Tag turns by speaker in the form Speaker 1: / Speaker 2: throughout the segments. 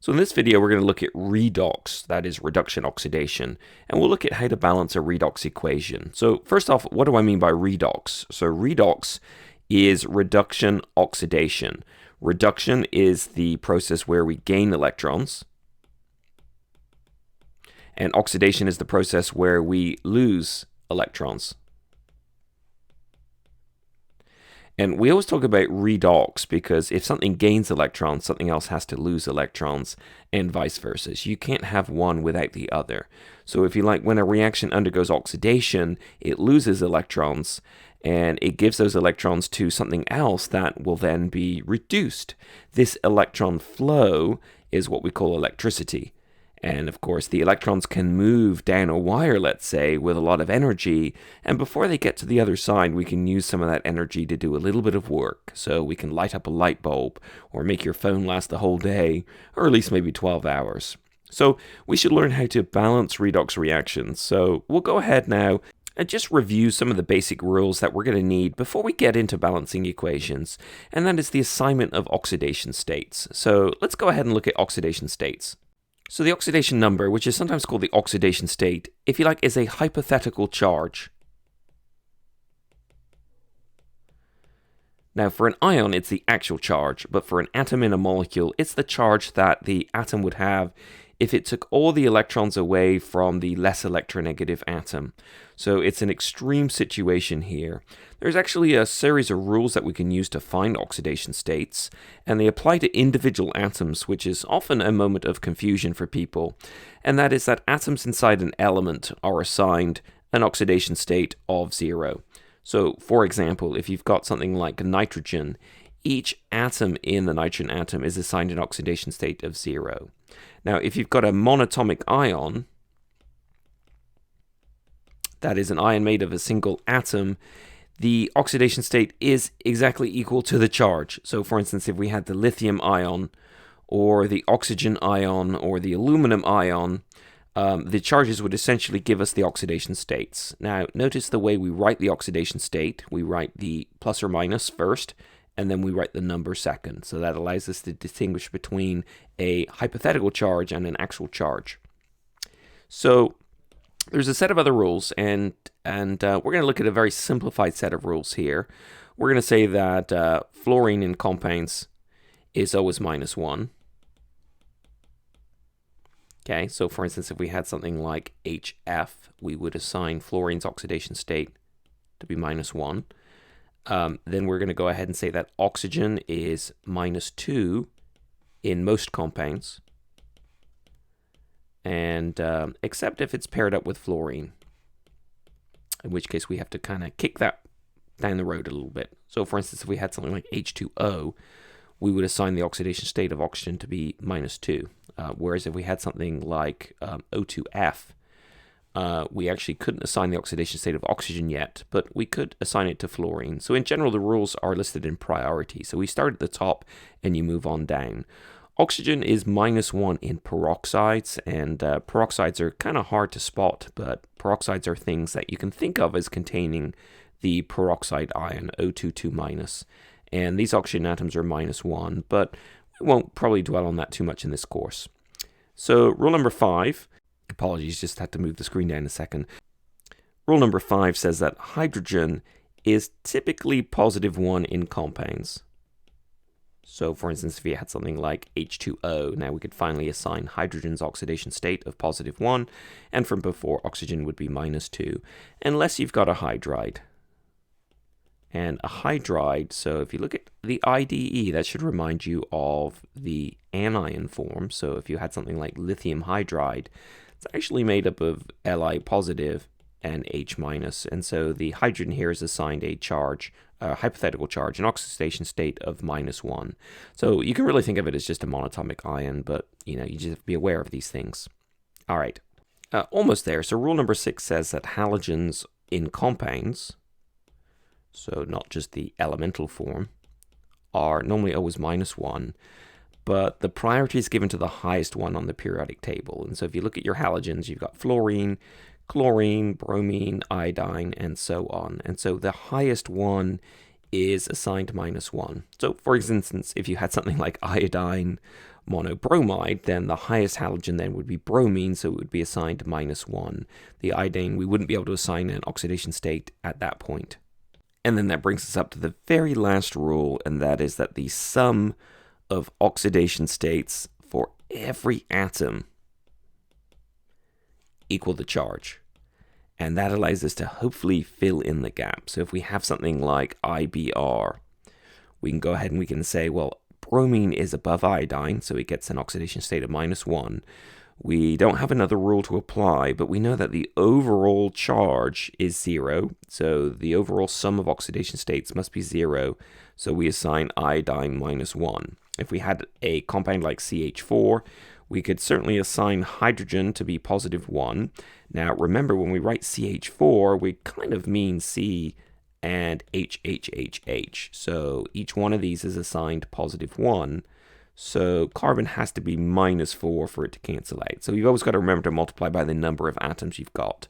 Speaker 1: So in this video, we're going to look at redox, that is reduction oxidation, and we'll look at how to balance a redox equation. So first off, what do I mean by redox? So redox is reduction oxidation. Reduction is the process where we gain electrons, and oxidation is the process where we lose electrons. And we always talk about redox because if something gains electrons, something else has to lose electrons, and vice versa. So you can't have one without the other. So if you like, when a reaction undergoes oxidation, it loses electrons, and it gives those electrons to something else that will then be reduced. This electron flow is what we call electricity. And of course, the electrons can move down a wire, let's say, with a lot of energy. And before they get to the other side, we can use some of that energy to do a little bit of work. So we can light up a light bulb or make your phone last the whole day, or at least maybe 12 hours. So we should learn how to balance redox reactions. So we'll go ahead now and just review some of the basic rules that we're going to need before we get into balancing equations. And that is the assignment of oxidation states. So let's go ahead and look at oxidation states. So the oxidation number, which is sometimes called the oxidation state, if you like, is a hypothetical charge. Now for an ion, it's the actual charge, but for an atom in a molecule, it's the charge that the atom would have if it took all the electrons away from the less electronegative atom. So it's an extreme situation here. There's actually a series of rules that we can use to find oxidation states, and they apply to individual atoms, which is often a moment of confusion for people. And that is that atoms inside an element are assigned an oxidation state of 0. So for example, if you've got something like nitrogen, each atom in the nitrogen atom is assigned an oxidation state of 0. Now, if you've got a monatomic ion, that is an ion made of a single atom, the oxidation state is exactly equal to the charge. So for instance, if we had the lithium ion, or the oxygen ion, or the aluminum ion, the charges would essentially give us the oxidation states. Now, notice the way we write the oxidation state. We write the plus or minus first, and then we write the number second. So that allows us to distinguish between a hypothetical charge and an actual charge. So there's a set of other rules, and we're going to look at a very simplified set of rules here. We're going to say that fluorine in compounds is always -1. Okay, so for instance, if we had something like HF, we would assign fluorine's oxidation state to be -1. Then we're going to go ahead and say that oxygen is -2 in most compounds, and except if it's paired up with fluorine, in which case we have to kind of kick that down the road a little bit. So for instance, if we had something like H2O, we would assign the oxidation state of oxygen to be -2. Whereas if we had something like O2F, we actually couldn't assign the oxidation state of oxygen yet, but we could assign it to fluorine. So in general, the rules are listed in priority. So we start at the top and you move on down. Oxygen is -1 in peroxides, and peroxides are kind of hard to spot, but peroxides are things that you can think of as containing the peroxide ion, O2 2-. And these oxygen atoms are -1, but we won't probably dwell on that too much in this course. So rule number 5, apologies, just had to move the screen down a second. Rule number 5 says that hydrogen is typically +1 in compounds. So for instance, if you had something like H2O, now we could finally assign hydrogen's oxidation state of +1, and from before, oxygen would be -2, unless you've got a hydride. And a hydride, so if you look at the IDE, that should remind you of the anion form. So if you had something like lithium hydride, it's actually made up of Li positive and H minus. And so the hydrogen here is assigned a charge, a hypothetical charge, an oxidation state of -1. So you can really think of it as just a monatomic ion, but you just have to be aware of these things. All right, almost there. So rule number 6 says that halogens in compounds, so not just the elemental form, are normally always -1, but the priority is given to the highest one on the periodic table. And so if you look at your halogens, you've got fluorine, chlorine, bromine, iodine, and so on. And so the highest one is assigned -1. So for instance, if you had something like iodine monobromide, then the highest halogen then would be bromine, so it would be assigned -1. The iodine, we wouldn't be able to assign an oxidation state at that point. And then that brings us up to the very last rule, and that is that the sum of oxidation states for every atom equal the charge. And that allows us to hopefully fill in the gap. So if we have something like IBr, we can go ahead and we can say, well, bromine is above iodine, so it gets an oxidation state of -1. We don't have another rule to apply, but we know that the overall charge is 0. So the overall sum of oxidation states must be 0. So we assign iodine -1. If we had a compound like CH4, we could certainly assign hydrogen to be +1. Now, remember, when we write CH4, we kind of mean C and HHHH. So each one of these is assigned +1. So carbon has to be -4 for it to cancel out. So you've always got to remember to multiply by the number of atoms you've got.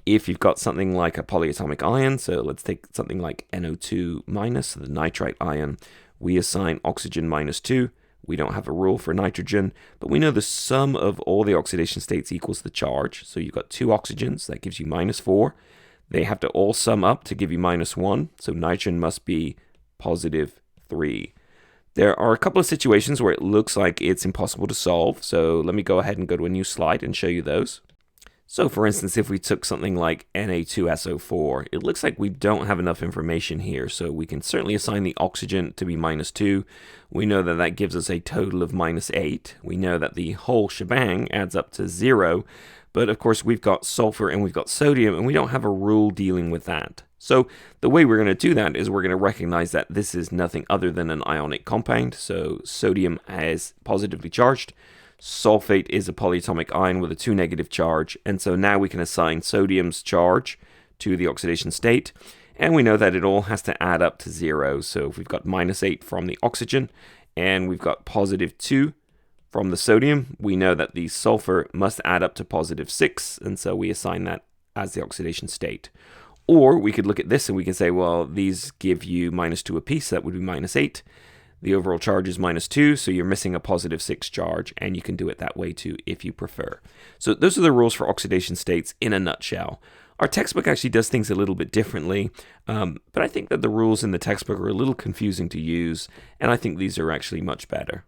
Speaker 1: If you've got something like a polyatomic ion, so let's take something like NO2-, so the nitrite ion, we assign oxygen -2. We don't have a rule for nitrogen, but we know the sum of all the oxidation states equals the charge. So you've got 2 oxygens, that gives you -4. They have to all sum up to give you -1, so nitrogen must be +3. There are a couple of situations where it looks like it's impossible to solve, so let me go ahead and go to a new slide and show you those. So for instance, if we took something like Na2SO4, it looks like we don't have enough information here, so we can certainly assign the oxygen to be -2. We know that that gives us a total of -8. We know that the whole shebang adds up to 0, but of course we've got sulfur and we've got sodium, and we don't have a rule dealing with that. So the way we're going to do that is we're going to recognize that this is nothing other than an ionic compound, so sodium is positively charged. Sulfate is a polyatomic ion with a 2 negative charge, and so now we can assign sodium's charge to the oxidation state, and we know that it all has to add up to 0. So if we've got -8 from the oxygen, and we've got +2 from the sodium, we know that the sulfur must add up to +6, and so we assign that as the oxidation state. Or we could look at this and we can say, well, these give you -2 apiece, so that would be -8. The overall charge is -2, so you're missing a +6 charge, and you can do it that way too if you prefer. So those are the rules for oxidation states in a nutshell. Our textbook actually does things a little bit differently, but I think that the rules in the textbook are a little confusing to use, and I think these are actually much better.